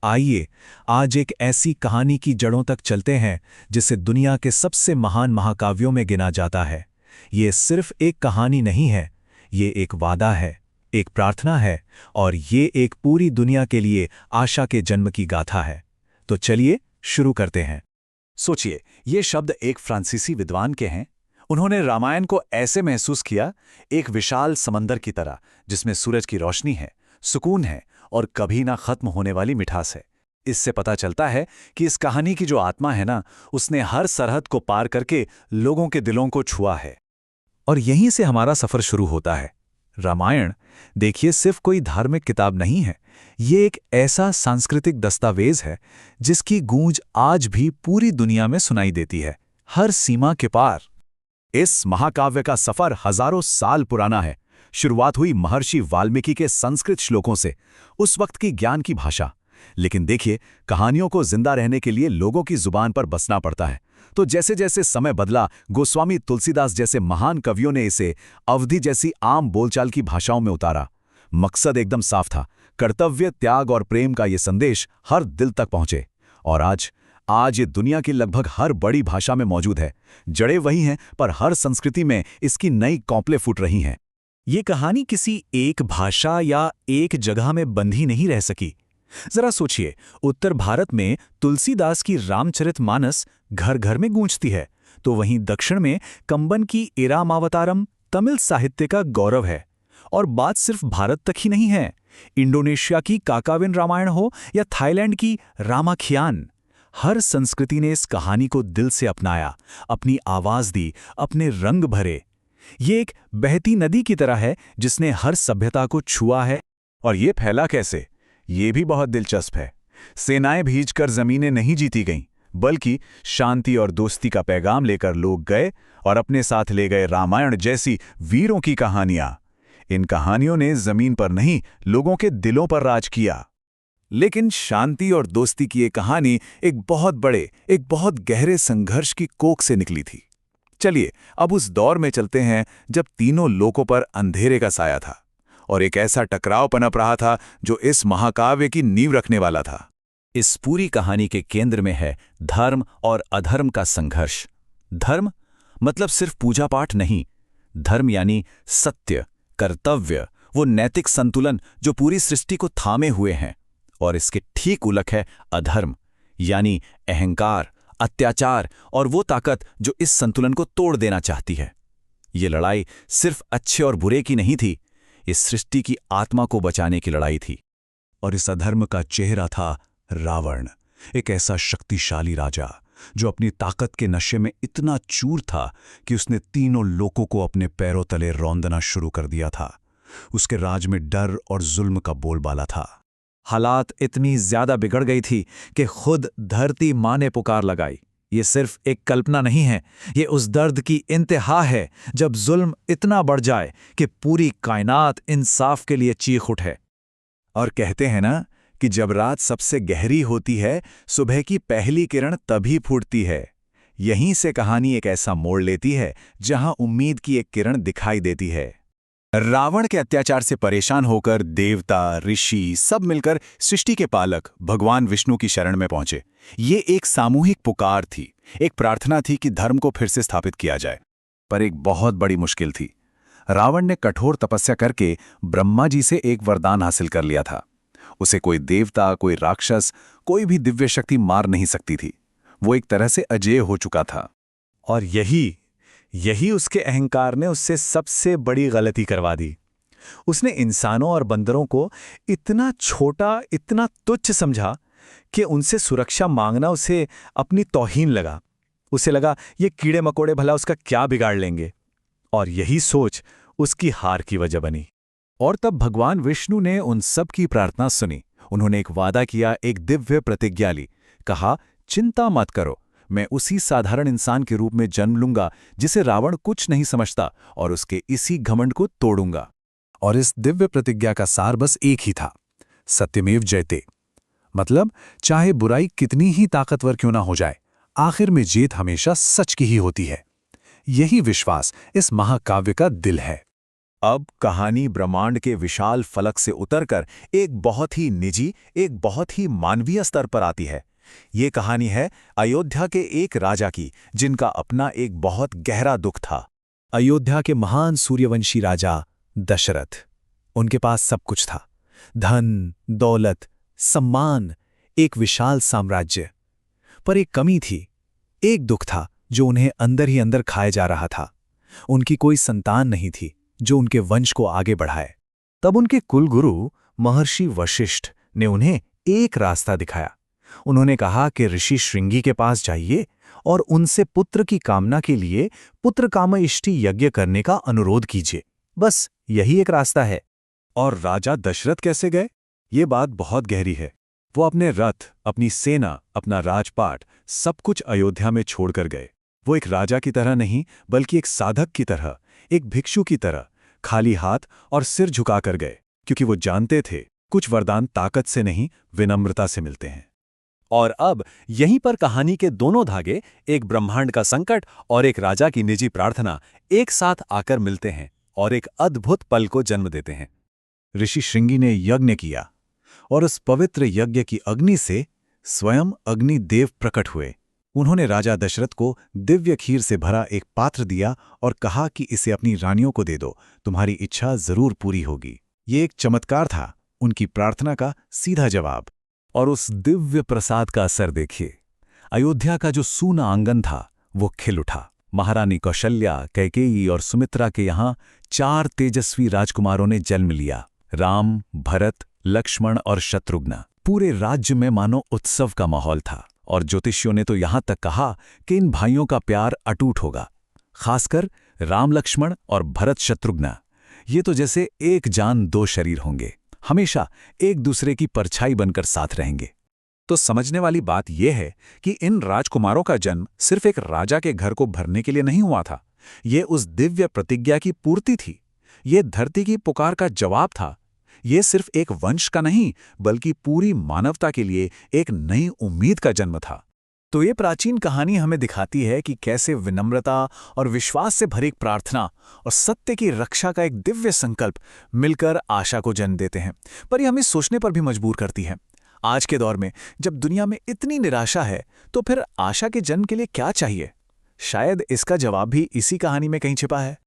आइए आज एक ऐसी कहानी की जड़ों तक चलते हैं जिसे दुनिया के सबसे महान महाकाव्यों में गिना जाता है। ये सिर्फ एक कहानी नहीं है, ये एक वादा है, एक प्रार्थना है और ये एक पूरी दुनिया के लिए आशा के जन्म की गाथा है। तो चलिए शुरू करते हैं। सोचिए, ये शब्द एक फ्रांसीसी विद्वान के हैं। उन्होंने रामायण को ऐसे महसूस किया, एक विशाल समंदर की तरह जिसमें सूरज की रोशनी है, सुकून है और कभी ना खत्म होने वाली मिठास है। इससे पता चलता है कि इस कहानी की जो आत्मा है ना, उसने हर सरहद को पार करके लोगों के दिलों को छुआ है। और यहीं से हमारा सफर शुरू होता है। रामायण, देखिए, सिर्फ कोई धार्मिक किताब नहीं है, ये एक ऐसा सांस्कृतिक दस्तावेज है जिसकी गूंज आज भी पूरी दुनिया में सुनाई देती है, हर सीमा के पार। इस महाकाव्य का सफर हजारों साल पुराना है। शुरुआत हुई महर्षि वाल्मीकि के संस्कृत श्लोकों से, उस वक्त की ज्ञान की भाषा। लेकिन देखिए, कहानियों को जिंदा रहने के लिए लोगों की जुबान पर बसना पड़ता है। तो जैसे जैसे समय बदला, गोस्वामी तुलसीदास जैसे महान कवियों ने इसे अवधि जैसी आम बोलचाल की भाषाओं में उतारा। मकसद एकदम साफ था, कर्तव्य, त्याग और प्रेम का ये संदेश हर दिल तक पहुंचे। और आज ये दुनिया की लगभग हर बड़ी भाषा में मौजूद है। जड़ें वही हैं, पर हर संस्कृति में इसकी नई कौपलें फूट रही हैं। ये कहानी किसी एक भाषा या एक जगह में बंधी नहीं रह सकी। जरा सोचिए, उत्तर भारत में तुलसीदास की रामचरितमानस घर घर में गूंजती है, तो वहीं दक्षिण में कंबन की इरामावतारम तमिल साहित्य का गौरव है। और बात सिर्फ भारत तक ही नहीं है, इंडोनेशिया की काकाविन रामायण हो या थाईलैंड की रामाखियान, हर संस्कृति ने इस कहानी को दिल से अपनाया, अपनी आवाज दी, अपने रंग भरे। ये एक बहती नदी की तरह है जिसने हर सभ्यता को छुआ है। और ये फैला कैसे, ये भी बहुत दिलचस्प है। सेनाएं भीजकर जमीनें नहीं जीती गईं, बल्कि शांति और दोस्ती का पैगाम लेकर लोग गए और अपने साथ ले गए रामायण जैसी वीरों की कहानियां। इन कहानियों ने जमीन पर नहीं, लोगों के दिलों पर राज किया। लेकिन शांति और दोस्ती की ये कहानी एक बहुत गहरे संघर्ष की कोख से निकली थी। चलिए अब उस दौर में चलते हैं जब तीनों लोकों पर अंधेरे का साया था और एक ऐसा टकराव पनप रहा था जो इस महाकाव्य की नींव रखने वाला था। इस पूरी कहानी के केंद्र में है धर्म और अधर्म का संघर्ष। धर्म मतलब सिर्फ पूजा पाठ नहीं, धर्म यानी सत्य, कर्तव्य, वो नैतिक संतुलन जो पूरी सृष्टि को थामे हुए हैं। और इसके ठीक उलट है अधर्म, यानी अहंकार, अत्याचार और वो ताकत जो इस संतुलन को तोड़ देना चाहती है। ये लड़ाई सिर्फ अच्छे और बुरे की नहीं थी, इस सृष्टि की आत्मा को बचाने की लड़ाई थी। और इस अधर्म का चेहरा था रावण, एक ऐसा शक्तिशाली राजा जो अपनी ताकत के नशे में इतना चूर था कि उसने तीनों लोकों को अपने पैरों तले रौंदना शुरू कर दिया था। उसके राज में डर और जुल्म का बोलबाला था। हालात इतनी ज्यादा बिगड़ गई थी कि खुद धरती माँ ने पुकार लगाई। ये सिर्फ एक कल्पना नहीं है, ये उस दर्द की इंतहा है जब जुल्म इतना बढ़ जाए कि पूरी कायनात इंसाफ के लिए चीख उठे। और कहते हैं ना कि जब रात सबसे गहरी होती है, सुबह की पहली किरण तभी फूटती है। यहीं से कहानी एक ऐसा मोड़ लेती है जहां उम्मीद की एक किरण दिखाई देती है। रावण के अत्याचार से परेशान होकर देवता, ऋषि सब मिलकर सृष्टि के पालक भगवान विष्णु की शरण में पहुंचे। ये एक सामूहिक पुकार थी, एक प्रार्थना थी कि धर्म को फिर से स्थापित किया जाए। पर एक बहुत बड़ी मुश्किल थी। रावण ने कठोर तपस्या करके ब्रह्मा जी से एक वरदान हासिल कर लिया था। उसे कोई देवता, कोई राक्षस, कोई भी दिव्य शक्ति मार नहीं सकती थी। वो एक तरह से अजेय हो चुका था। और यही उसके अहंकार ने उससे सबसे बड़ी गलती करवा दी। उसने इंसानों और बंदरों को इतना छोटा, इतना तुच्छ समझा कि उनसे सुरक्षा मांगना उसे अपनी तौहीन लगा। उसे लगा ये कीड़े मकोड़े भला उसका क्या बिगाड़ लेंगे। और यही सोच उसकी हार की वजह बनी। और तब भगवान विष्णु ने उन सब की प्रार्थना सुनी। उन्होंने एक वादा किया, एक दिव्य प्रतिज्ञा ली। कहा, चिंता मत करो, मैं उसी साधारण इंसान के रूप में जन्म लूंगा जिसे रावण कुछ नहीं समझता और उसके इसी घमंड को तोड़ूंगा। और इस दिव्य प्रतिज्ञा का सार बस एक ही था, सत्यमेव जयते। मतलब चाहे बुराई कितनी ही ताकतवर क्यों ना हो जाए, आखिर में जीत हमेशा सच की ही होती है। यही विश्वास इस महाकाव्य का दिल है। अब कहानी ब्रह्मांड के विशाल फलक से उतरकर एक बहुत ही निजी, एक बहुत ही मानवीय स्तर पर आती है। ये कहानी है अयोध्या के एक राजा की, जिनका अपना एक बहुत गहरा दुख था। अयोध्या के महान सूर्यवंशी राजा दशरथ। उनके पास सब कुछ था, धन, दौलत, सम्मान, एक विशाल साम्राज्य। पर एक कमी थी, एक दुख था जो उन्हें अंदर ही अंदर खाए जा रहा था। उनकी कोई संतान नहीं थी जो उनके वंश को आगे बढ़ाए। तब उनके कुलगुरु महर्षि वशिष्ठ ने उन्हें एक रास्ता दिखाया। उन्होंने कहा कि ऋषि श्रृंगी के पास जाइए और उनसे पुत्र की कामना के लिए पुत्र कामइष्टि यज्ञ करने का अनुरोध कीजिए। बस यही एक रास्ता है। और राजा दशरथ कैसे गए? ये बात बहुत गहरी है। वो अपने रथ, अपनी सेना, अपना राजपाट सब कुछ अयोध्या में छोड़कर गए। वो एक राजा की तरह नहीं, बल्कि एक साधक की तरह, एक भिक्षु की तरह, खाली हाथ और सिर झुकाकर गए, क्योंकि वो जानते थे कुछ वरदान ताकत से नहीं, विनम्रता से मिलते हैं। और अब यहीं पर कहानी के दोनों धागे, एक ब्रह्मांड का संकट और एक राजा की निजी प्रार्थना, एक साथ आकर मिलते हैं और एक अद्भुत पल को जन्म देते हैं। ऋषि श्रृंगी ने यज्ञ किया और उस पवित्र यज्ञ की अग्नि से स्वयं अग्निदेव प्रकट हुए। उन्होंने राजा दशरथ को दिव्य खीर से भरा एक पात्र दिया और कहा कि इसे अपनी रानियों को दे दो, तुम्हारी इच्छा जरूर पूरी होगी। ये एक चमत्कार था, उनकी प्रार्थना का सीधा जवाब। और उस दिव्य प्रसाद का असर देखिए। अयोध्या का जो सूना आंगन था वो खिल उठा। महारानी कौशल्या, कैकेयी और सुमित्रा के यहाँ 4 तेजस्वी राजकुमारों ने जन्म लिया। राम, भरत, लक्ष्मण और शत्रुघ्न। पूरे राज्य में मानो उत्सव का माहौल था। और ज्योतिषियों ने तो यहां तक कहा कि इन भाइयों का प्यार अटूट होगा। खासकर राम, लक्ष्मण और भरत, शत्रुघ्न। ये तो जैसे एक जान दो शरीर होंगे, हमेशा एक दूसरे की परछाई बनकर साथ रहेंगे। तो समझने वाली बात यह है कि इन राजकुमारों का जन्म सिर्फ एक राजा के घर को भरने के लिए नहीं हुआ था। ये उस दिव्य प्रतिज्ञा की पूर्ति थी। ये धरती की पुकार का जवाब था। ये सिर्फ एक वंश का नहीं, बल्कि पूरी मानवता के लिए एक नई उम्मीद का जन्म था। तो ये प्राचीन कहानी हमें दिखाती है कि कैसे विनम्रता और विश्वास से भरी प्रार्थना और सत्य की रक्षा का एक दिव्य संकल्प मिलकर आशा को जन्म देते हैं। पर ये हमें सोचने पर भी मजबूर करती है। आज के दौर में जब दुनिया में इतनी निराशा है, तो फिर आशा के जन्म के लिए क्या चाहिए? शायद इसका जवाब भी इसी कहानी में कहीं छिपा है।